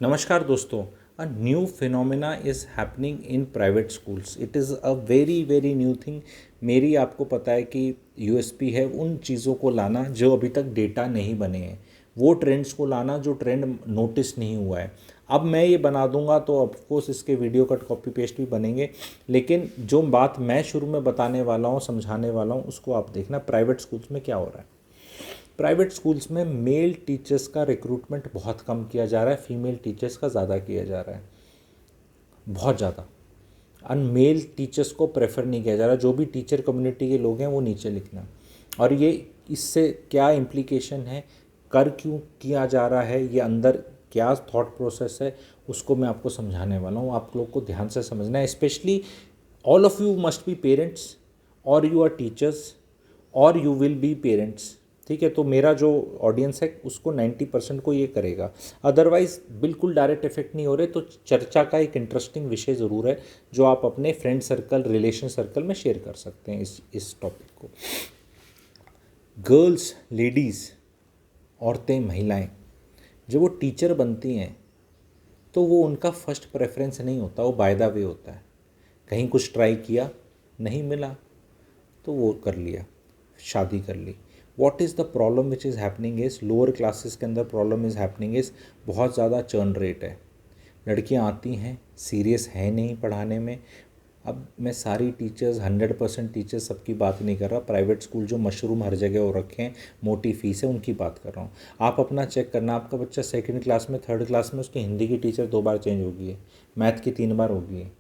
नमस्कार दोस्तों। A new phenomena is happening in private schools. It is a very very new thing. मेरी आपको पता है कि यूएसपी है उन चीज़ों को लाना जो अभी तक डेटा नहीं बने हैं, वो ट्रेंड्स को लाना जो ट्रेंड नोटिस नहीं हुआ है। अब मैं ये बना दूंगा तो ऑफकोर्स इसके वीडियो कट कॉपी पेस्ट भी बनेंगे, लेकिन जो बात मैं शुरू में बताने वाला हूँ, समझाने वाला हूँ, उसको आप देखना प्राइवेट स्कूल्स में क्या हो रहा है। प्राइवेट स्कूल्स में मेल टीचर्स का रिक्रूटमेंट बहुत कम किया जा रहा है, फीमेल टीचर्स का ज़्यादा किया जा रहा है, बहुत ज़्यादा। और मेल टीचर्स को प्रेफर नहीं किया जा रहा। जो भी टीचर कम्युनिटी के लोग हैं वो नीचे लिखना। और ये इससे क्या इम्प्लीकेशन है, कर क्यों किया जा रहा है, ये अंदर क्या थॉट प्रोसेस है, उसको मैं आपको समझाने वाला हूँ। आप लोग को ध्यान से समझना है। Specially all of you must be parents और यू आर टीचर्स और यू विल बी पेरेंट्स। ठीक है, तो मेरा जो ऑडियंस है उसको 90% को ये करेगा। अदरवाइज़ बिल्कुल डायरेक्ट इफेक्ट नहीं हो रहे। तो चर्चा का एक इंटरेस्टिंग विषय ज़रूर है जो आप अपने फ्रेंड सर्कल, रिलेशन सर्कल में शेयर कर सकते हैं इस टॉपिक को। गर्ल्स, लेडीज़, औरतें, महिलाएं जब वो टीचर बनती हैं तो वो उनका फर्स्ट प्रेफरेंस नहीं होता, वो बाय द वे होता है। कहीं कुछ ट्राई किया, नहीं मिला तो वो कर लिया, शादी कर ली। What is the problem which is happening is, lower classes के अंदर प्रॉब्लम इज़ हैपनिंग इज़ बहुत ज़्यादा चर्न रेट है। लड़कियां आती हैं, सीरियस है नहीं पढ़ाने में। अब मैं सारी टीचर्स, 100% टीचर्स सबकी बात नहीं कर रहा। प्राइवेट स्कूल जो मशरूम हर जगह हो रखे हैं, मोटी फीस है, उनकी बात कर रहा हूँ। आप अपना चेक करना, आपका बच्चा 2nd क्लास में, 3rd क्लास में, उसकी हिंदी की टीचर 2 बार चेंज हो गई है, मैथ की 3 बार हो गई है,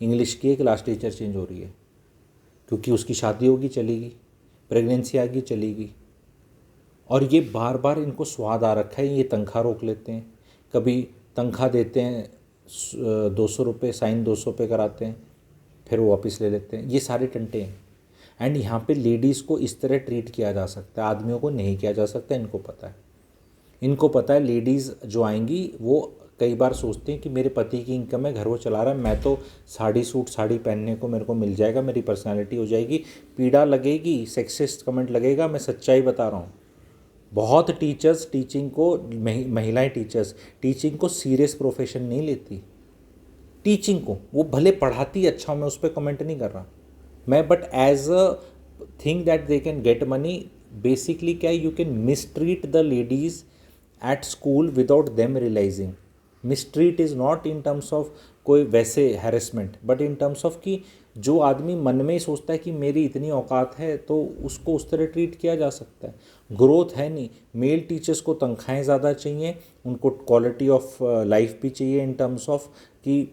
इंग्लिश की एक क्लास टीचर चेंज हो रही है, क्योंकि उसकी शादी होगी, चलेगी, प्रेगनेंसी आ गई, चलेगी। और ये बार बार इनको स्वाद आ रखा है, ये तनख्वाह रोक लेते हैं। कभी तनख्वाह देते हैं 200 रुपये, साइन 200 पे कराते हैं, फिर वो वापस ले लेते हैं। ये सारे टंटे हैं। एंड यहाँ पे लेडीज़ को इस तरह ट्रीट किया जा सकता है, आदमियों को नहीं किया जा सकता। इनको पता है, इनको पता है। लेडीज़ जो आएंगी वो कई बार सोचती हैं कि मेरे पति की इनकम है, घर वो चला रहा है, मैं तो साड़ी सूट साड़ी पहनने को मेरे को मिल जाएगा, मेरी पर्सनालिटी हो जाएगी। पीड़ा लगेगी, सेक्सिस्ट कमेंट लगेगा, मैं सच्चाई बता रहा हूँ। बहुत टीचर्स टीचिंग को, महिलाएं टीचर्स टीचिंग को सीरियस प्रोफेशन नहीं लेती। टीचिंग को वो भले पढ़ाती अच्छा, मैं उस पर कमेंट नहीं कर रहा मैं, but as a thing that they can get money. Basically क्या है, you can mistreat the ladies at school without them realising. Mistreat is not in terms of कोई वैसे harassment, but in terms of कि जो आदमी मन में ही सोचता है कि मेरी इतनी औकात है, तो उसको उस तरह ट्रीट किया जा सकता है। ग्रोथ है नहीं। मेल टीचर्स को तनख्वाहें ज़्यादा चाहिए, उनको क्वालिटी ऑफ लाइफ भी चाहिए इन टर्म्स ऑफ कि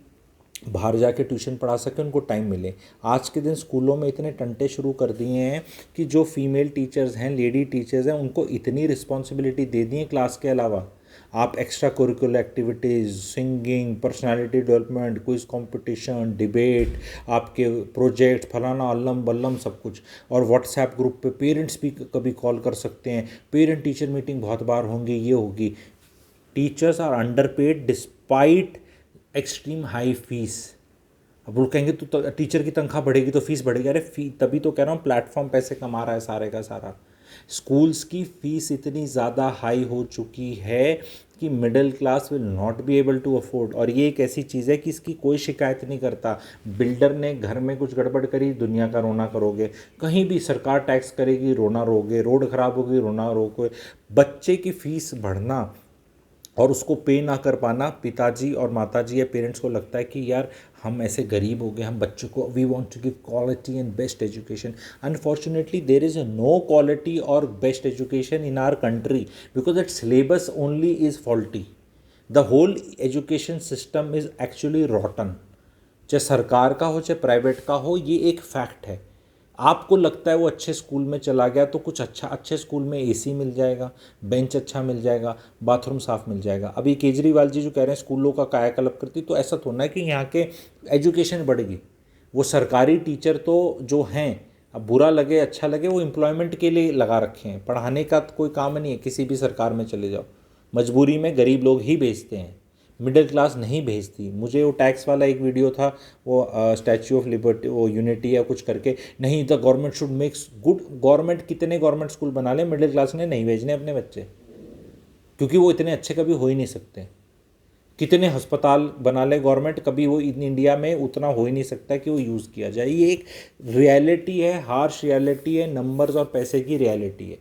बाहर जाके ट्यूशन पढ़ा सके, उनको टाइम मिले। आज के दिन स्कूलों में इतने टंटे शुरू कर दिए हैं कि जो फीमेल टीचर्स हैं, लेडी टीचर्स हैं, उनको इतनी रिस्पॉन्सिबिलिटी दे दी है क्लास के अलावा। आप extra curricular activities, singing, personality development, quiz competition, debate, आपके प्रोजेक्ट, फलाना अल्लम बल्लम सब कुछ। और व्हाट्सएप ग्रुप पे पेरेंट्स भी कभी कॉल कर सकते हैं, पेरेंट टीचर मीटिंग बहुत बार होंगी, ये होगी। Teachers are under paid despite extreme high fees. अब लोग कहेंगे तो टीचर की तनख्वाह बढ़ेगी तो फीस बढ़ेगी। अरे तभी तो कह रहा हूँ, प्लेटफॉर्म पैसे कमा रहा है सारे का सारा। स्कूल्स की फ़ीस इतनी ज़्यादा हाई हो चुकी है कि middle class will not be able to afford. और ये एक ऐसी चीज़ है कि इसकी कोई शिकायत नहीं करता। बिल्डर ने घर में कुछ गड़बड़ करी, दुनिया का रोना करोगे। कहीं भी सरकार टैक्स करेगी, रोना रोगे। रोड ख़राब होगी, रोना रोगे। बच्चे की फ़ीस बढ़ना और उसको पे ना कर पाना, पिताजी और माताजी या पेरेंट्स को लगता है कि यार हम ऐसे गरीब हो गए, हम बच्चों को, we want to give quality and best education. Unfortunately there is no quality और best education in our country because that syllabus only is faulty. The whole education system is actually rotten. चाहे सरकार का हो चाहे private का हो, ये एक फैक्ट है। आपको लगता है वो अच्छे स्कूल में चला गया तो कुछ अच्छा, अच्छे स्कूल में एसी मिल जाएगा, बेंच अच्छा मिल जाएगा, बाथरूम साफ मिल जाएगा। अभी केजरीवाल जी जो कह रहे हैं स्कूलों का कायाकल्प करती, तो ऐसा थोड़ा है कि यहाँ के एजुकेशन बढ़ेगी। वो सरकारी टीचर तो जो हैं, अब बुरा लगे अच्छा लगे, वो एम्प्लॉयमेंट के लिए लगा रखे हैं, पढ़ाने का तो कोई काम नहीं है। किसी भी सरकार में चले जाओ, मजबूरी में गरीब लोग ही भेजते हैं, मिडिल क्लास नहीं भेजती। मुझे वो टैक्स वाला एक वीडियो था, वो स्टैच्यू ऑफ लिबर्टी, वो यूनिटी या कुछ करके, नहीं the government should makes good. Government कितने गवर्नमेंट स्कूल बना ले, मिडिल क्लास ने नहीं भेजने अपने बच्चे, क्योंकि वो इतने अच्छे कभी हो ही नहीं सकते। कितने अस्पताल बना ले गवर्नमेंट, कभी वो इन इंडिया में उतना हो ही नहीं सकता कि वो यूज़ किया जाए। ये एक रियलिटी है, हार्श रियलिटी है, नंबर्स और पैसे की रियलिटी है।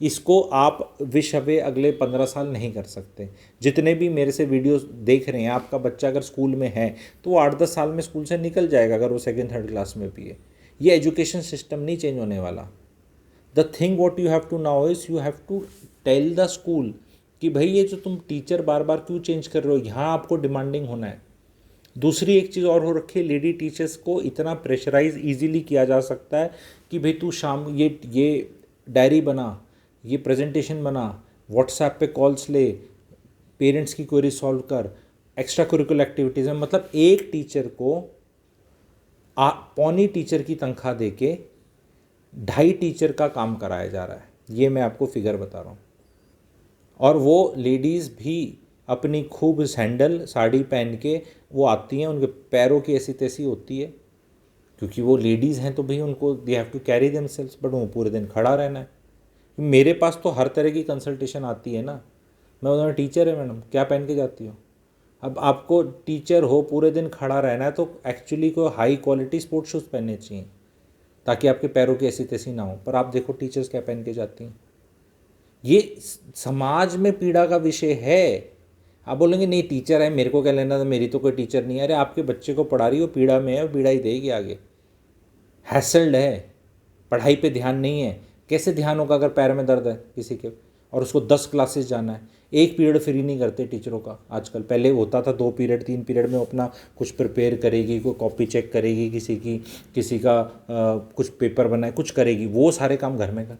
इसको आप विश अवे अगले 15 साल नहीं कर सकते। जितने भी मेरे से वीडियोस देख रहे हैं, आपका बच्चा अगर स्कूल में है तो वो 8-10 साल में स्कूल से निकल जाएगा, अगर वो सेकेंड थर्ड क्लास में भी है। ये एजुकेशन सिस्टम नहीं चेंज होने वाला। The thing what you have to now is you have to tell the school कि भाई ये जो तुम टीचर बार बार क्यों चेंज कर रहे हो, यहाँ आपको डिमांडिंग होना है। दूसरी एक चीज़ और हो रखी है, लेडी टीचर्स को इतना प्रेशराइज इजीली किया जा सकता है कि भाई तू शाम ये डायरी बना, ये प्रेजेंटेशन बना, व्हाट्सएप पे कॉल्स ले, पेरेंट्स की क्वेरी सॉल्व कर, एक्स्ट्रा करिकुलर एक्टिविटीज़ में। मतलब एक टीचर को पौनी टीचर की तनख्वाह दे के 2.5 टीचर का काम कराया जा रहा है। ये मैं आपको फिगर बता रहा हूँ। और वो लेडीज़ भी अपनी खूब सैंडल साड़ी पहन के वो आती हैं, उनके पैरों की ऐसी तैसी होती है, क्योंकि वो लेडीज़ हैं तो भाई उनको they have to carry themselves, but वो पूरे दिन खड़ा रहना है। मेरे पास तो हर तरह की कंसल्टेशन आती है ना। मैं उन्होंने टीचर है मैडम, क्या पहन के जाती हो? अब आपको टीचर हो, पूरे दिन खड़ा रहना है, तो एक्चुअली को हाई क्वालिटी स्पोर्ट्स शूज़ पहनने चाहिए ताकि आपके पैरों की ऐसी तैसी ना हो। पर आप देखो टीचर्स क्या पहन के जाती हैं। ये समाज में पीड़ा का विषय है। आप बोलेंगे नहीं टीचर है, मेरे को क्या लेना था, मेरी तो कोई टीचर नहीं है। अरे आपके बच्चे को पढ़ा रही हो, पीड़ा में है, पीड़ा ही देगी आगे। हैसल्ड है, पढ़ाई पे ध्यान नहीं है। कैसे ध्यान होगा अगर पैर में दर्द है किसी के और उसको 10 क्लासेस जाना है? एक पीरियड फ्री नहीं करते टीचरों का आजकल। पहले होता था 2 पीरियड 3 पीरियड में अपना कुछ प्रिपेयर करेगी, कोई कॉपी चेक करेगी, किसी का कुछ पेपर बनाए, कुछ करेगी, वो सारे काम घर में कर।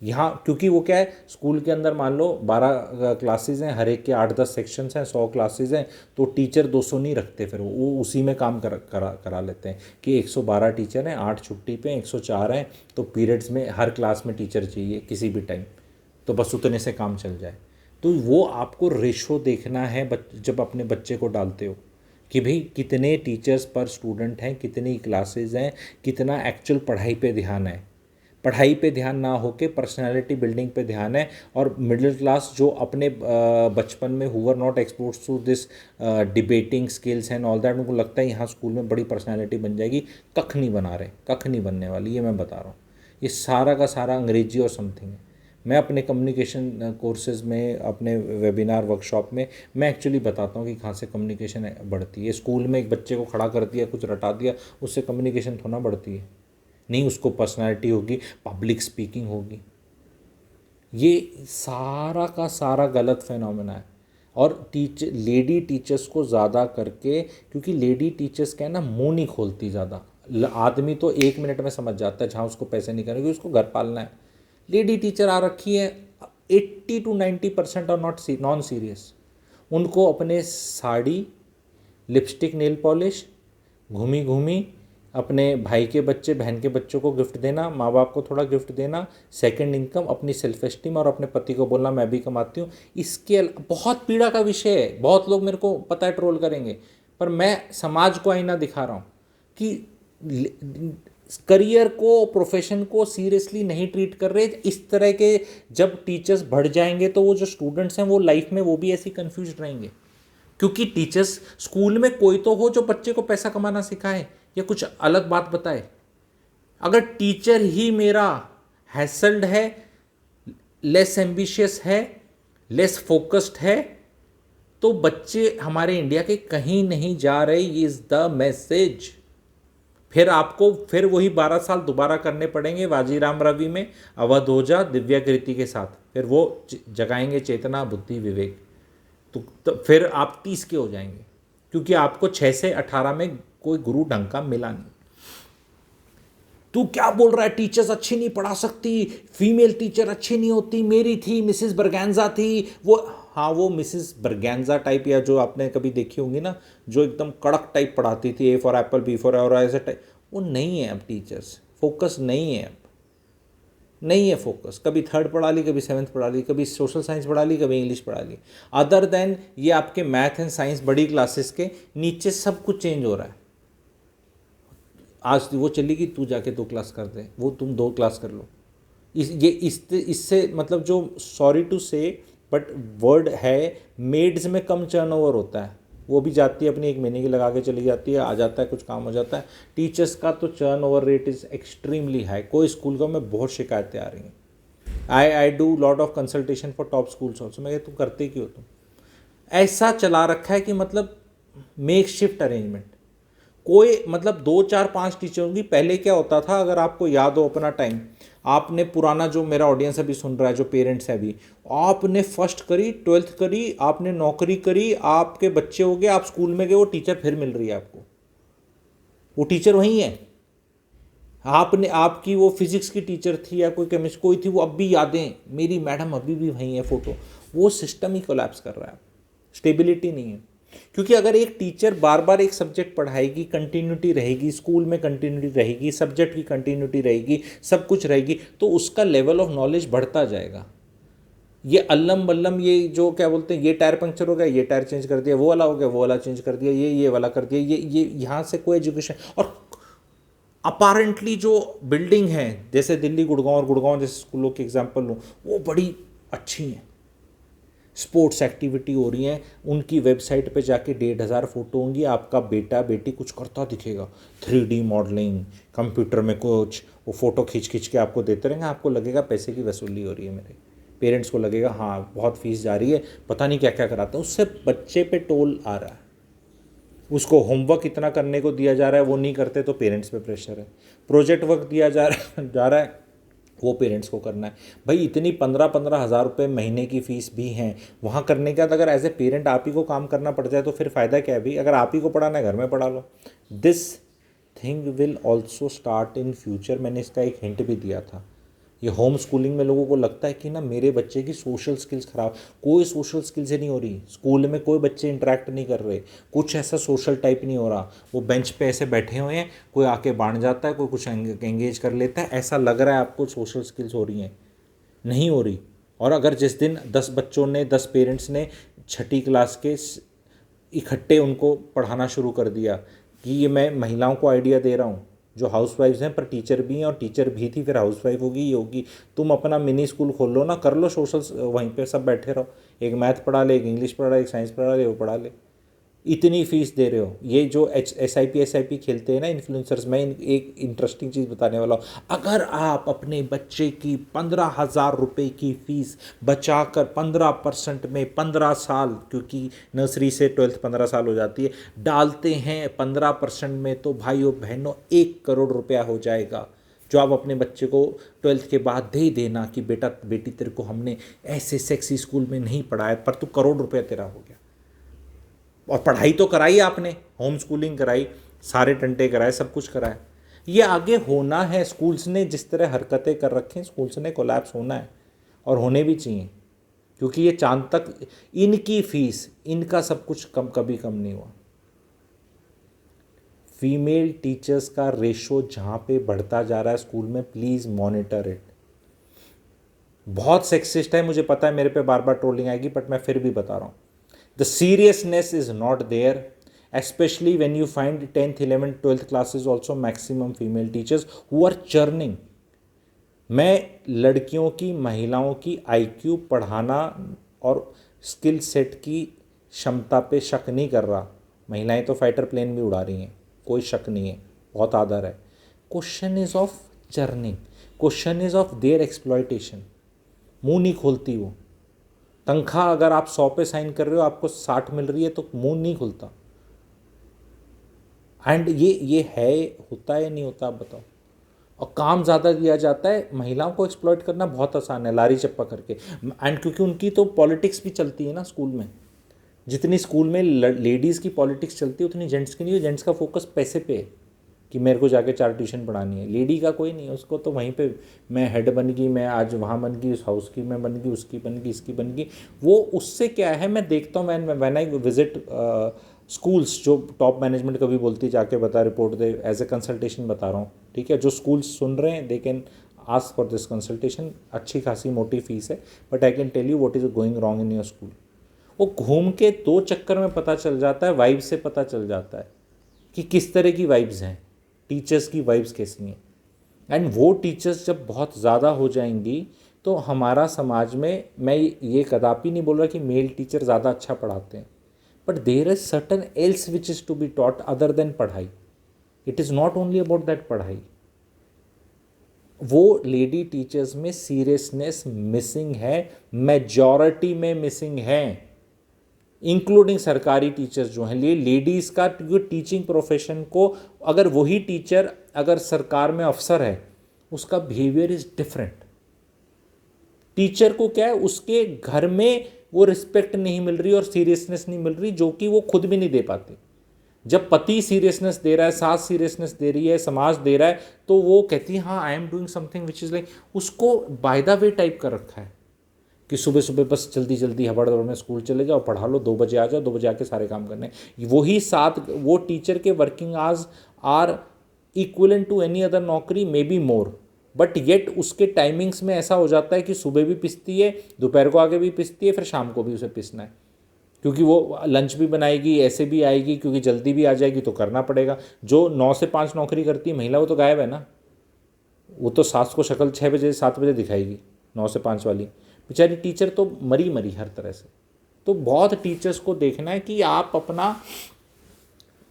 यहाँ क्योंकि वो क्या है, स्कूल के अंदर मान लो 12 क्लासेज हैं, हर एक के 8-10 सेक्शंस हैं, 100 क्लासेज हैं, तो टीचर 200 नहीं रखते, फिर वो उसी में काम करा लेते हैं कि 112 टीचर हैं, 8 छुट्टी पे 104 हैं, तो पीरियड्स में हर क्लास में टीचर चाहिए किसी भी टाइम, तो बस उतने से काम चल जाए। तो वो आपको रेशो देखना है जब अपने बच्चे को डालते हो कि भाई कितने टीचर्स पर स्टूडेंट हैं, कितनी क्लासेज हैं, कितना एक्चुअल पढ़ाई पे ध्यान है। पढ़ाई पे ध्यान ना होके पर्सनालिटी बिल्डिंग पे ध्यान है। और मिडिल क्लास जो अपने बचपन में who were not expose to this debating skills and all that, उनको लगता है यहाँ स्कूल में बड़ी पर्सनालिटी बन जाएगी। कख नहीं बना रहे, कख नहीं बनने वाली, ये मैं बता रहा हूँ। ये सारा का सारा अंग्रेजी और समथिंग है। मैं अपने कम्युनिकेशन कोर्सेज में, अपने वेबिनार वर्कशॉप में मैं एक्चुअली बताता हूँ कि कहाँ से कम्युनिकेशन बढ़ती है। स्कूल में एक बच्चे को खड़ा कर दिया, कुछ रटा दिया, उससे कम्युनिकेशन थोड़ा बढ़ती है। नहीं, उसको पर्सनालिटी होगी, पब्लिक स्पीकिंग होगी। ये सारा का सारा गलत फेनोमेना है। और लेडी टीचर्स को ज़्यादा करके, क्योंकि लेडी टीचर्स क्या है ना, मुंह नहीं खोलती ज़्यादा। आदमी तो 1 मिनट में समझ जाता है जहाँ उसको पैसे नहीं करने, उसको घर पालना है। लेडी टीचर आ रखी है, 80 to 90% और नॉन सीरियस। उनको अपने साड़ी, लिपस्टिक, नेल पॉलिश, घूमी घूमी अपने भाई के बच्चे, बहन के बच्चों को गिफ्ट देना, माँ बाप को थोड़ा गिफ्ट देना, सेकंड इनकम, अपनी सेल्फ एस्टीम और अपने पति को बोलना मैं भी कमाती हूँ। इसके बहुत पीड़ा का विषय है। बहुत लोग मेरे को पता है ट्रोल करेंगे, पर मैं समाज को आईना दिखा रहा हूँ कि करियर को, प्रोफेशन को सीरियसली नहीं ट्रीट कर रहे। इस तरह के जब टीचर्स बढ़ जाएंगे तो वो जो स्टूडेंट्स हैं वो लाइफ में वो भी ऐसे कंफ्यूज रहेंगे। क्योंकि टीचर्स स्कूल में कोई तो हो जो बच्चे को पैसा कमाना सिखाए या कुछ अलग बात बताए। अगर टीचर ही मेरा हैसल्ड है, लेस एम्बिशियस है, लेस फोकस्ड है, तो बच्चे हमारे इंडिया के कहीं नहीं जा रहे। Is the message. फिर वही 12 साल दोबारा करने पड़ेंगे बाजीराम रवि में, अवध ओझा, दिव्या कृति के साथ। फिर वो जगाएंगे चेतना, बुद्धि, विवेक। तो फिर आप 30 के हो जाएंगे, क्योंकि आपको 6 से 18 में कोई गुरु ढंग का मिला नहीं। तू क्या बोल रहा है, टीचर्स अच्छी नहीं पढ़ा सकती, फीमेल टीचर अच्छी नहीं होती, मेरी थी मिसेस बरगैंजा थी वो। हाँ, वो मिसेस बरगैंजा टाइप, या जो आपने कभी देखी होंगी ना, जो एकदम कड़क टाइप पढ़ाती थी, A for apple, B for और ऐसे टाइप, वो नहीं है अब टीचर्स। फोकस नहीं है अब, नहीं है फोकस। कभी 3rd पढ़ा ली, कभी 7th पढ़ा ली, कभी सोशल साइंस पढ़ा ली, कभी इंग्लिश पढ़ा ली। अदर देन ये आपके मैथ एंड साइंस बड़ी क्लासेस के नीचे सब कुछ चेंज हो रहा है। आज वो चलेगी, तू जाके 2 क्लास कर दे, वो तुम 2 क्लास कर लो। इससे मतलब जो, सॉरी टू से, बट वर्ड है, मेड्स में कम टर्नओवर होता है, वो भी जाती है अपनी 1 महीने की लगा के चली जाती है, आ जाता है, कुछ काम हो जाता है। टीचर्स का तो turnover rate is extremely high. कोई स्कूल का में बहुत शिकायतें आ रही हैं। I do lot of consultation for top schools also. मैं तुम करते क्यों, तुम ऐसा चला रखा है कि मतलब मेक शिफ्ट अरेंजमेंट। कोई मतलब 2 4 5 टीचर होंगी। पहले क्या होता था, अगर आपको याद हो अपना टाइम, आपने पुराना, जो मेरा ऑडियंस अभी सुन रहा है, जो पेरेंट्स है अभी, आपने फर्स्ट करी, 12th करी, आपने नौकरी करी, आपके बच्चे हो गए, आप स्कूल में गए, वो टीचर फिर मिल रही है आपको, वो टीचर वही है। आपने, आपकी वो फिजिक्स की टीचर थी या कोई केमिस्ट्री कोई थी, वो अब भी यादें, मेरी मैडम अभी भी वही है, फोटो। वो सिस्टम ही कोलैप्स कर रहा है, स्टेबिलिटी नहीं है। क्योंकि अगर एक टीचर बार बार एक सब्जेक्ट पढ़ाएगी, कंटिन्यूटी रहेगी, स्कूल में कंटिन्यूटी रहेगी, सब्जेक्ट की कंटिन्यूटी रहेगी, सब कुछ रहेगी, तो उसका लेवल ऑफ नॉलेज बढ़ता जाएगा। ये अल्लम बल्लम, ये जो क्या बोलते हैं, ये टायर पंक्चर हो गया, ये टायर चेंज कर दिया, वो वाला हो गया, वो वाला चेंज कर दिया, ये वाला कर दिया, ये यहाँ से कोई एजुकेशन। और अपारेंटली जो बिल्डिंग है, जैसे दिल्ली, गुड़गांव, और गुड़गांव जैसे स्कूलों के एग्जांपल लूँ, वो बड़ी अच्छी हैं, स्पोर्ट्स एक्टिविटी हो रही हैं, उनकी वेबसाइट पे जाके 1,500 फोटो होंगी, आपका बेटा बेटी कुछ करता दिखेगा, 3D मॉडलिंग, कंप्यूटर में कुछ, वो फ़ोटो खींच खींच के आपको देते रहेंगे, आपको लगेगा पैसे की वसूली हो रही है। मेरे पेरेंट्स को लगेगा हाँ बहुत फीस जा रही है, पता नहीं क्या क्या कराते हैं, उससे बच्चे पे टोल आ रहा है। उसको होमवर्क इतना करने को दिया जा रहा है, वो नहीं करते तो पेरेंट्स पे प्रेशर है। प्रोजेक्ट वर्क दिया जा रहा है, वो पेरेंट्स को करना है। भाई इतनी 15-15 हज़ार रुपये महीने की फ़ीस भी हैं, वहाँ करने के बाद अगर एज ए पेरेंट आप ही को काम करना पड़ जाए तो फिर फ़ायदा क्या है भाई? अगर आप ही को पढ़ाना है, घर में पढ़ा लो। This thing will also start in future. मैंने इसका एक हिंट भी दिया था। ये होम स्कूलिंग में लोगों को लगता है कि ना मेरे बच्चे की सोशल स्किल्स ख़राब, कोई सोशल स्किल्स ही नहीं हो रही। स्कूल में कोई बच्चे इंटरेक्ट नहीं कर रहे, कुछ ऐसा सोशल टाइप नहीं हो रहा। वो बेंच पे ऐसे बैठे हुए हैं, कोई आके बांट जाता है, कोई कुछ एंगेज कर लेता है, ऐसा लग रहा है आपको सोशल स्किल्स हो रही हैं, नहीं हो रही। और अगर जिस दिन 10 बच्चों ने, 10 पेरेंट्स ने 6ठी क्लास के इकट्ठे उनको पढ़ाना शुरू कर दिया कि ये मैं महिलाओं को आइडिया दे रहा हूँ जो हाउसवाइफ्स हैं पर टीचर भी हैं, और टीचर भी थी फिर हाउसवाइफ होगी, ये होगी, तुम अपना मिनी स्कूल खोल लो ना, कर लो सोशल, वहीं पे सब बैठे रहो, एक मैथ पढ़ा ले, एक इंग्लिश पढ़ा ले, एक साइंस पढ़ा ले, वो पढ़ा ले, इतनी फीस दे रहे हो। ये जो SIP खेलते हैं ना इन्फ्लुएंसर्स, मैं एक इंटरेस्टिंग चीज़ बताने वाला हूँ। अगर आप अपने बच्चे की 15,000 रुपये की फ़ीस बचाकर 15% में 15 साल, क्योंकि नर्सरी से 12th 15 साल हो जाती है, डालते हैं 15% में, तो भाइयों बहनों 1 करोड़ रुपया हो जाएगा, जो आप अपने बच्चे को 12th के बाद दे देना कि बेटा बेटी तेरे को हमने ऐसे सेक्सी स्कूल में नहीं पढ़ाया, पर तू करोड़ रुपया तेरा हो गया। और पढ़ाई तो कराई आपने, होम स्कूलिंग कराई, सारे टंटे कराए, सब कुछ कराए। ये आगे होना है। स्कूल्स ने जिस तरह हरकतें कर रखी हैं, स्कूल्स ने कोलैप्स होना है, और होने भी चाहिए, क्योंकि ये चांद तक इनकी फीस, इनका सब कुछ कम, कभी कम नहीं हुआ। फीमेल टीचर्स का रेशो जहाँ पे बढ़ता जा रहा है स्कूल में, प्लीज़ मॉनिटर इट। बहुत सेक्सिस्ट है, मुझे पता है, मेरे पे बार बार ट्रोलिंग आएगी, बट मैं फिर भी बता रहा हूँ। The seriousness is not there, especially when you find 10th, 11th, 12th classes also maximum female teachers who are churning. मैं लड़कियों की, महिलाओं की IQ पढ़ाना और स्किल सेट की क्षमता पे शक नहीं कर रहा। महिलाएं तो फाइटर प्लेन भी उड़ा रही हैं, कोई शक नहीं है, बहुत आदर है। Question is of churning, question is of their exploitation. मुंह नहीं खोलती वो। तनख्वाह अगर आप 100 पे साइन कर रहे हो, आपको 60 मिल रही है, तो मुंह नहीं खुलता। एंड ये है, होता है नहीं होता, आप बताओ। और काम ज़्यादा दिया जाता है, महिलाओं को एक्सप्लॉइट करना बहुत आसान है, लारी चप्पा करके। एंड क्योंकि उनकी तो पॉलिटिक्स भी चलती है ना स्कूल में, जितनी स्कूल में लेडीज़ की पॉलिटिक्स चलती है उतनी जेंट्स की नहीं है। जेंट्स का फोकस पैसे पे है कि मेरे को जाके 4 ट्यूशन पढ़ानी है। लेडी का कोई नहीं है, उसको तो वहीं पे मैं हेड बन गई, मैं आज वहाँ बन गई, उस हाउस की मैं बन गई, उसकी बन गई, इसकी बन गई। वो उससे क्या है, मैं देखता हूँ, व्हेन आई विजिट स्कूल्स, जो टॉप मैनेजमेंट कभी बोलती जाके बता, रिपोर्ट दे, एज ए कंसल्टेशन बता रहा हूँ, ठीक है। जो स्कूल्स सुन रहे हैं, they can ask for this consultation. अच्छी खासी मोटी फीस है, but I can tell you what is going wrong in your school. वो घूम के 2 चक्कर में पता चल जाता है, वाइब से पता चल जाता है कि किस तरह की वाइब्स हैं, टीचर्स की वाइब्स कैसी हैं। एंड वो टीचर्स जब बहुत ज़्यादा हो जाएंगी तो हमारा समाज में, मैं ये कदापि नहीं बोल रहा कि मेल टीचर ज़्यादा अच्छा पढ़ाते हैं, but there is certain else which is to be taught other than पढ़ाई. It is not only about that पढ़ाई. वो लेडी टीचर्स में सीरियसनेस मिसिंग है, मेजॉरिटी में मिसिंग है, इंक्लूडिंग सरकारी टीचर्स जो हैं. लेडीज़ का टीचिंग प्रोफेशन को, अगर वही टीचर अगर सरकार में अफसर है, उसका बिहेवियर इज डिफरेंट. टीचर को क्या है, उसके घर में वो रिस्पेक्ट नहीं मिल रही और सीरियसनेस नहीं मिल रही, जो कि वो खुद भी नहीं दे पाती. जब पति सीरियसनेस दे रहा है, सास सीरियसनेस दे रही है, समाज दे रहा है, तो वो कहती है हाँ I am doing something which is like, उसको बाय द वे टाइप कर रखा है कि सुबह सुबह बस जल्दी जल्दी हबड़ दबड़ में स्कूल चले जाओ, पढ़ा लो, 2 बजे आ जाओ, 2 बजे आके सारे काम करने. वही वो टीचर के working hours are equivalent to any other नौकरी, may be more, but yet उसके टाइमिंग्स में ऐसा हो जाता है कि सुबह भी पिसती है, दोपहर को आके भी पिसती है, फिर शाम को भी उसे पिसना है, क्योंकि वो लंच भी बनाएगी, ऐसे भी आएगी, क्योंकि जल्दी भी आ जाएगी तो करना पड़ेगा. जो 9 से 5 नौकरी करती है महिला, वो तो गायब है ना. वो तो सास को शक्ल 6 बजे 7 बजे दिखाएगी, 9 से 5 वाली. बेचारी टीचर तो मरी मरी हर तरह से. तो बहुत टीचर्स को देखना है कि आप अपना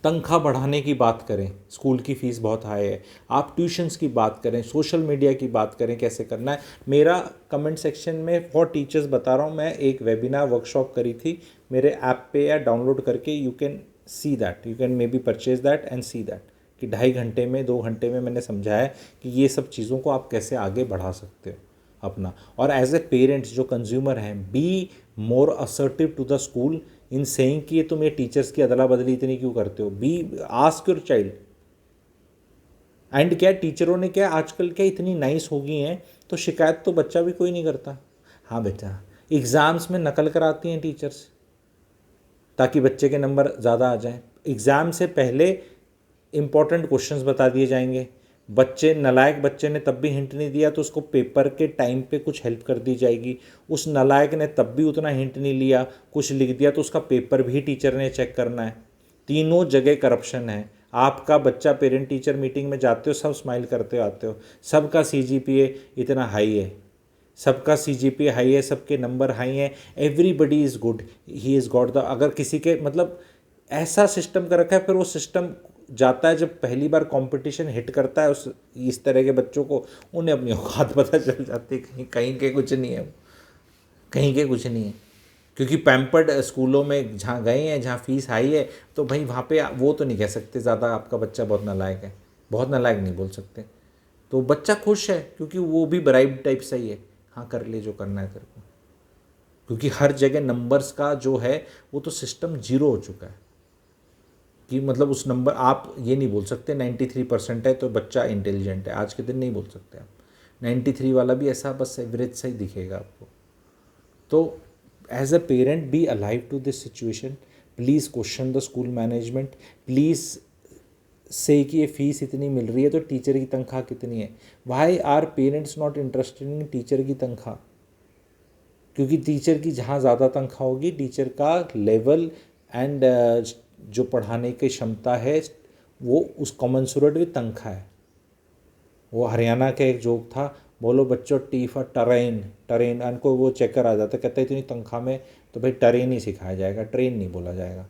तनख्वाह बढ़ाने की बात करें, स्कूल की फ़ीस बहुत हाई है, आप ट्यूशन्स की बात करें, सोशल मीडिया की बात करें, कैसे करना है. मेरा कमेंट सेक्शन में फॉर टीचर्स बता रहा हूँ, मैं एक वेबिनार वर्कशॉप करी थी मेरे ऐप पे, या डाउनलोड करके you can see that, you can may be purchase that and see that, कि 2.5 घंटे में 2 घंटे में मैंने समझाया कि ये सब चीज़ों को आप कैसे आगे बढ़ा सकते हो अपना. और एज ए पेरेंट्स जो कंज्यूमर हैं, be more assertive to the school in saying कि ये तुम ये टीचर्स की अदला बदली इतनी क्यों करते हो. Be ask your child. And क्या टीचरों ने क्या आजकल क्या इतनी नाइस हो गई हैं, तो शिकायत तो बच्चा भी कोई नहीं करता. हाँ बेटा, एग्ज़ाम्स में नकल कराती हैं टीचर्स ताकि बच्चे के नंबर ज़्यादा आ जाएं. एग्ज़ाम से पहले इम्पॉर्टेंट क्वेश्चंस बता दिए जाएंगे. बच्चे नलायक बच्चे ने तब भी हिंट नहीं दिया तो उसको पेपर के टाइम पे कुछ हेल्प कर दी जाएगी. उस नलायक ने तब भी उतना हिंट नहीं लिया, कुछ लिख दिया, तो उसका पेपर भी टीचर ने चेक करना है. तीनों जगह करप्शन है. आपका बच्चा पेरेंट टीचर मीटिंग में जाते हो, सब स्माइल करते आते हो, सबका CGPA इतना हाई है, सबका CGPA हाई है, सबके नंबर हाई हैं, everybody is good, he is got the. अगर किसी के मतलब ऐसा सिस्टम कर रखा है, फिर वो सिस्टम जाता है, जब पहली बार कंपटीशन हिट करता है उस इस तरह के बच्चों को, उन्हें अपनी औकात पता चल जाती है, कहीं कहीं के कुछ नहीं है, कहीं के कुछ नहीं है. क्योंकि पैम्पर्ड स्कूलों में जहाँ गए हैं, जहाँ फीस हाई है, तो भाई वहाँ पे वो तो नहीं कह सकते ज़्यादा आपका बच्चा बहुत नालायक है, बहुत नालायक नहीं बोल सकते. तो बच्चा खुश है क्योंकि वो भी ब्राइब टाइप से ही है, हाँ कर ले जो करना है तेरे को. क्योंकि हर जगह नंबर्स का जो है वो तो सिस्टम जीरो हो चुका है, कि मतलब उस नंबर आप ये नहीं बोल सकते 93% है तो बच्चा इंटेलिजेंट है. आज के दिन नहीं बोल सकते आप. 93 वाला भी ऐसा बस एवरेज से ही दिखेगा आपको. तो as a parent be alive to this situation. Please question the school management. Please say कि ये फीस इतनी मिल रही है तो टीचर की तनख्वाह कितनी है. Why are parents not interested in teacher की तनख्वाह. क्योंकि टीचर की जहाँ ज़्यादा तनख्वाह होगी, टीचर का लेवल एंड जो पढ़ाने की क्षमता है वो उस कॉमनसूरेट भी तनख्वाह है. वो हरियाणा का एक जोक था, बोलो बच्चों टी फॉर टरेन, टरेन उनको वो चेकर आ जाता है, कहते हैं इतनी तनख्वाह में तो भाई टरेन ही सिखाया जाएगा, ट्रेन नहीं बोला जाएगा.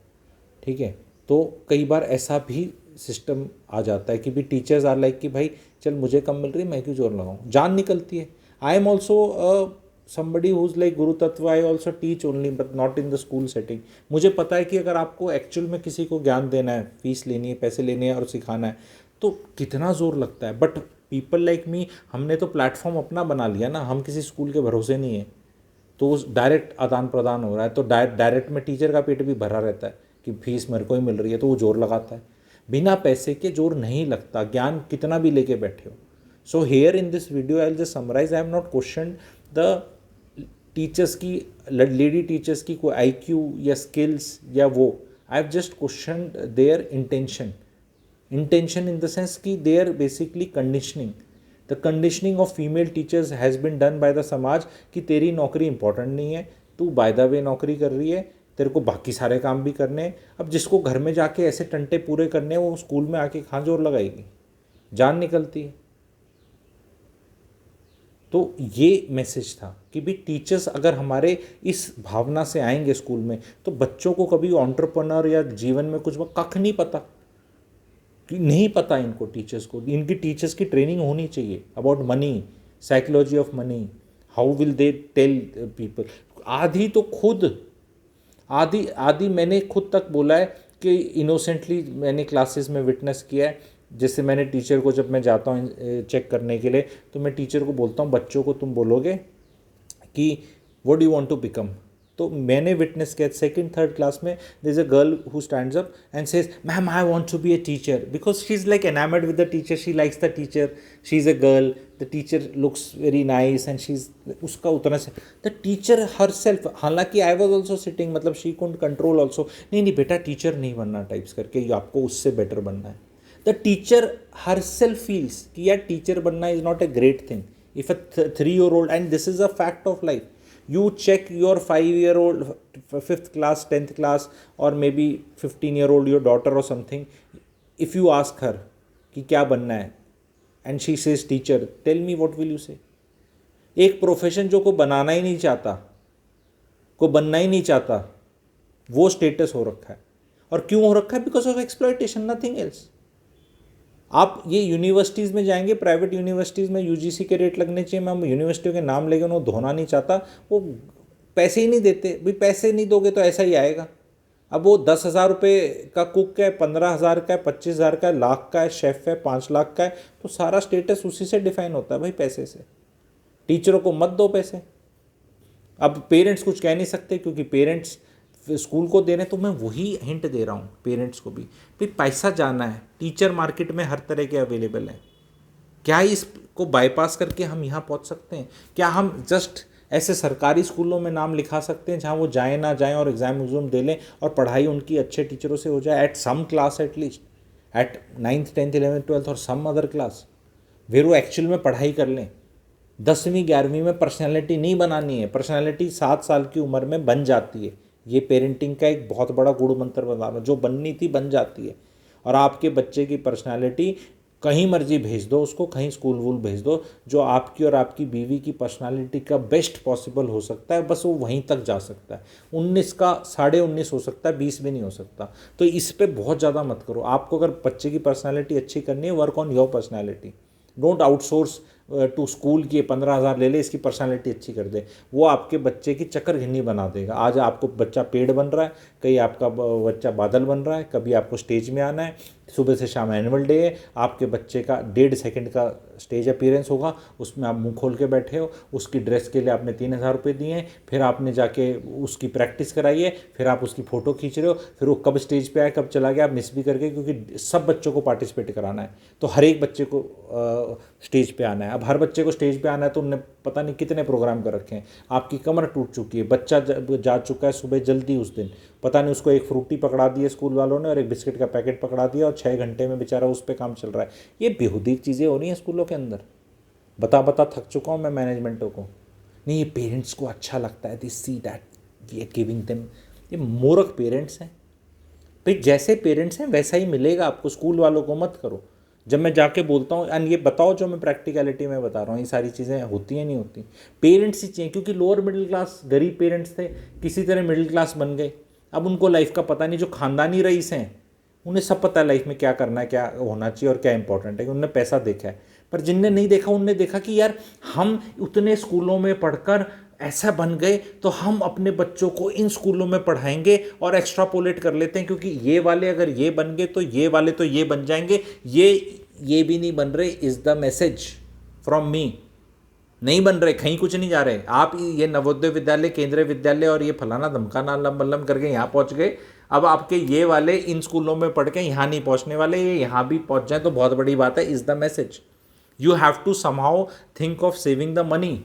ठीक है. तो कई बार ऐसा भी सिस्टम आ जाता है कि भी टीचर्स आर लाइक कि भाई चल मुझे कम मिल रही है, मैं क्यों जोर लगाऊँ. जान निकलती है. I am also somebody who's like गुरु तत्व. I also teach only but not in the school setting. मुझे पता है कि अगर आपको एक्चुअल में किसी को ज्ञान देना है, फीस लेनी है, पैसे लेने हैं और सिखाना है, तो कितना ज़ोर लगता है. बट पीपल लाइक मी, हमने तो प्लेटफॉर्म अपना बना लिया ना, हम किसी स्कूल के भरोसे नहीं है. तो उस डायरेक्ट आदान प्रदान हो रहा है, तो डायरेक्ट में टीचर का पेट भी भरा रहता है कि फीस मेरे को ही मिल रही है, तो वो जोर लगाता है. बिना पैसे के जोर नहीं लगता, ज्ञान कितना भी लेके बैठे हो. So here in this video I will just summarise. I have not question the teachers की, लेडी टीचर्स की कोई IQ या स्किल्स या वो. I have just question their intention. Intention in the sense कि they are basically conditioning. The conditioning of female teachers has been done by the समाज कि तेरी नौकरी इंपॉर्टेंट नहीं है, तू बाय द वे नौकरी कर रही है, तेरे को बाकी सारे काम भी करने हैं. अब जिसको घर में जाके ऐसे टंटे पूरे करने हैं, वो स्कूल में आके कहाँ जोर लगाएगी. जान निकलती है. तो ये मैसेज था कि भी टीचर्स अगर हमारे इस भावना से आएंगे स्कूल में, तो बच्चों को कभी एंटरप्रेन्योर या जीवन में कुछ कख नहीं पता, कि नहीं पता इनको, टीचर्स को, इनकी टीचर्स की ट्रेनिंग होनी चाहिए about money, psychology of money, how will they tell people. आधी तो खुद आधी आधी मैंने खुद तक बोला है कि इनोसेंटली मैंने क्लासेस में विटनेस किया है। जैसे मैंने टीचर को, जब मैं जाता हूँ चेक करने के लिए, तो मैं टीचर को बोलता हूँ बच्चों को तुम बोलोगे कि what do you want to become. तो मैंने विटनेस किया सेकंड थर्ड क्लास में, there is a girl who stands up and says ma'am I want to be a teacher, because she is like enamoured with the teacher, she likes the teacher, she is a girl, the teacher looks very nice and she is, उसका उतना से the teacher herself, हालांकि I was also sitting, मतलब she Kund control also, नहीं नहीं बेटा teacher नहीं बनना टाइप्स करके, ये आपको उससे बेटर बनना है। The teacher her self feels कि यार टीचर बनना is not a great thing. If a 3-year-old, and this is a fact of life, you check your 5-year-old, 5th class, 10th class, or maybe 15-year-old, your daughter or something, if you ask her कि क्या बनना है and she says teacher, tell me what will you say? एक profession जो को बनाना ही नहीं चाहता, को बनना ही नहीं चाहता, वो स्टेटस हो रखा है। और क्यों हो रखा है? Because of exploitation, nothing else. आप ये यूनिवर्सिटीज़ में जाएंगे, प्राइवेट यूनिवर्सिटीज़ में यूजीसी के रेट लगने चाहिए, मैं यूनिवर्सिटियों के नाम लेके उन्होंने धोना नहीं चाहता, वो पैसे ही नहीं देते। भाई पैसे नहीं दोगे तो ऐसा ही आएगा। अब वो 10,000 रुपये का कुक है, 15,000 का है, 25,000 का है, लाख का है, शेफ़ है, 5 लाख का है, तो सारा स्टेटस उसी से डिफाइन होता है भाई, पैसे से। टीचरों को मत दो पैसे। अब पेरेंट्स कुछ कह नहीं सकते क्योंकि पेरेंट्स स्कूल को दे रहे हैं, तो मैं वही हिंट दे रहा हूँ पेरेंट्स को भी, भाई पैसा जाना है। टीचर मार्केट में हर तरह के अवेलेबल हैं, क्या इसको बाईपास करके हम यहाँ पहुँच सकते हैं? क्या हम जस्ट ऐसे सरकारी स्कूलों में नाम लिखा सकते हैं जहाँ वो जाएँ ना जाएँ और एग्ज़ाम दे लें और पढ़ाई उनकी अच्छे टीचरों से हो जाए, at some class at least, at 9th 10th 11th 12th और सम अदर क्लास, फिर वो एक्चुअल में पढ़ाई कर लें। 10वीं 11वीं में पर्सनैलिटी नहीं बनानी है, पर्सनैलिटी 7 साल की उम्र में बन जाती है। ये पेरेंटिंग का एक बहुत बड़ा गुड़ मंत्र बता रहा हूँ, जो बननी थी बन जाती है। और आपके बच्चे की पर्सनैलिटी कहीं मर्जी भेज दो उसको, कहीं स्कूल वूल भेज दो, जो आपकी और आपकी बीवी की पर्सनालिटी का बेस्ट पॉसिबल हो सकता है, बस वो वहीं तक जा सकता है। 19 का 19.5 हो सकता है, 20 भी नहीं हो सकता। तो इस पर बहुत ज़्यादा मत करो। आपको अगर बच्चे की पर्सनालिटी अच्छी करनी है, work on your personality, don't outsource to school की 15,000 ले ले, इसकी पर्सनालिटी अच्छी कर दे। वो आपके बच्चे की चक्कर घिन्नी बना देगा। आज आपको बच्चा पेड़ बन रहा है, कहीं आपका बच्चा बादल बन रहा है, कभी आपको स्टेज में आना है, सुबह से शाम एनुअल डे है, आपके बच्चे का 1.5 सेकंड का स्टेज अपीयरेंस होगा, उसमें आप मुंह खोल के बैठे हो, उसकी ड्रेस के लिए आपने 3,000 रुपये दिए हैं, फिर आपने जाके उसकी प्रैक्टिस कराई है, फिर आप उसकी फ़ोटो खींच रहे हो, फिर वो कब स्टेज पे आए कब चला गया आप मिस भी करके, क्योंकि सब बच्चों को पार्टिसिपेट कराना है, तो हर एक बच्चे को स्टेज पे आना है। अब हर बच्चे को स्टेज पे आना है तो उनने पता नहीं कितने प्रोग्राम कर रखे हैं। आपकी कमर टूट चुकी है, बच्चा जा चुका है सुबह जल्दी उस दिन, पता नहीं उसको एक फ्रूटी पकड़ा दी है स्कूल वालों ने और एक बिस्किट का पैकेट पकड़ा दिया और 6 घंटे में बेचारा उस पर काम चल रहा है। ये बेहूदी चीज़ें हो रही हैं स्कूलों के अंदर। बता थक चुका हूँ मैं मैनेजमेंटों को। नहीं, ये पेरेंट्स को अच्छा लगता है, they see that we are giving them. ये मूर्ख पेरेंट्स हैं भाई, जैसे पेरेंट्स हैं वैसा ही मिलेगा आपको। स्कूल वालों को मत करो। जब मैं जाके बोलता हूँ एंड ये बताओ जो मैं प्रैक्टिकलिटी में बता रहा हूँ, ये सारी चीज़ें होती हैं नहीं होती। पेरेंट्स ही चाहिए, क्योंकि लोअर मिडिल क्लास गरीब पेरेंट्स थे, किसी तरह मिडिल क्लास बन गए। अब उनको लाइफ का पता नहीं। जो खानदानी रईस हैं उन्हें सब पता है लाइफ में क्या करना है, क्या होना चाहिए और क्या इंपॉर्टेंट है, कि उन्होंने पैसा देखा है। पर जिनने नहीं देखा उनने देखा कि यार हम उतने स्कूलों में पढ़कर ऐसा बन गए, तो हम अपने बच्चों को इन स्कूलों में पढ़ाएंगे और एक्स्ट्रापोलेट कर लेते हैं, क्योंकि ये वाले अगर ये बन गए तो ये वाले तो ये बन जाएंगे। ये भी नहीं बन रहे, is the message from me. नहीं बन रहे, कहीं कुछ नहीं जा रहे। आप ये नवोदय विद्यालय, केंद्रीय विद्यालय और ये फलाना धमकाना लम बल्लम करके यहाँ पहुँच गए। अब आपके ये वाले इन स्कूलों में पढ़ के यहाँ नहीं पहुँचने वाले, ये यहाँ भी पहुँच जाए तो बहुत बड़ी बात है। Is the message. You have to somehow think of saving the money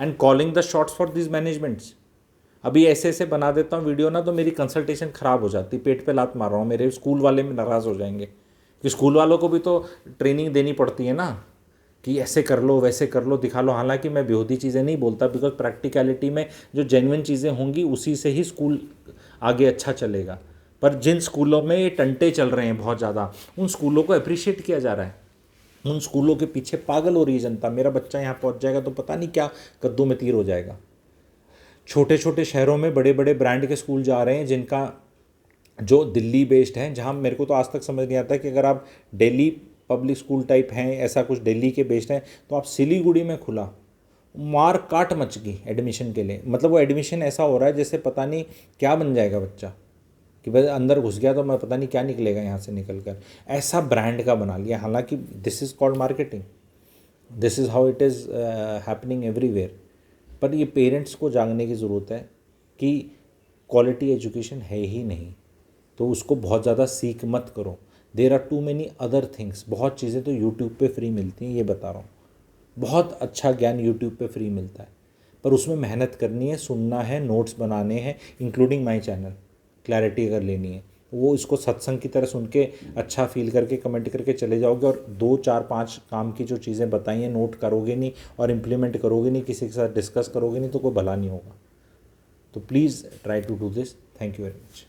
and calling the shots for this managements. अभी ऐसे ऐसे बना देता हूँ वीडियो ना, तो मेरी कंसल्टेशन ख़राब हो जाती, पेट पे लात मार रहा हूँ, मेरे स्कूल वाले में नाराज़ हो जाएंगे। कि स्कूल वालों को भी तो ट्रेनिंग देनी पड़ती है ना, कि ऐसे कर लो वैसे कर लो, दिखा लो। हालांकि मैं बेहूदी चीज़ें नहीं बोलता, बिकॉज प्रैक्टिकलिटी में जो जेन्युइन चीज़ें होंगी उसी से ही स्कूल आगे अच्छा चलेगा। पर जिन स्कूलों में ये टंटे चल रहे हैं बहुत ज़्यादा, उन स्कूलों को अप्रिशिएट किया जा रहा है। उन स्कूलों के पीछे पागल हो रही है जनता, मेरा बच्चा यहाँ पहुँच जाएगा तो पता नहीं क्या कद्दू में तीर हो जाएगा। छोटे छोटे शहरों में बड़े बड़े ब्रांड के स्कूल जा रहे हैं जिनका जो दिल्ली बेस्ड हैं, जहाँ मेरे को तो आज तक समझ नहीं आता कि अगर आप दिल्ली पब्लिक स्कूल टाइप हैं, ऐसा कुछ दिल्ली के बेस्ड हैं, तो आप सिलीगुड़ी में खुला, मार काट मच गई एडमिशन के लिए। मतलब वो एडमिशन ऐसा हो रहा है जैसे पता नहीं क्या बन जाएगा बच्चा, कि भाई अंदर घुस गया तो मैं पता नहीं क्या निकलेगा यहाँ से निकल कर, ऐसा ब्रांड का बना लिया। हालांकि this is called marketing, this is how it is happening everywhere. पर ये पेरेंट्स को जागने की ज़रूरत है कि क्वालिटी एजुकेशन है ही नहीं, तो उसको बहुत ज़्यादा सीख मत करो। There are too many other things, बहुत चीज़ें तो यूट्यूब पे फ्री मिलती हैं, ये बता रहा हूँ। बहुत अच्छा ज्ञान यूट्यूब पे फ्री मिलता है, पर उसमें मेहनत करनी है, सुनना है, नोट्स बनाने हैं, इंक्लूडिंग माय चैनल। क्लैरिटी अगर लेनी है वो इसको सत्संग की तरह सुन के अच्छा फील करके कमेंट करके चले जाओगे, और 2 4 5 काम की जो चीज़ें बताई हैं नोट करोगे नहीं और इम्प्लीमेंट करोगे नहीं, किसी के साथ डिस्कस करोगे नहीं, तो कोई भला नहीं होगा। तो please try to do this. Thank you very much.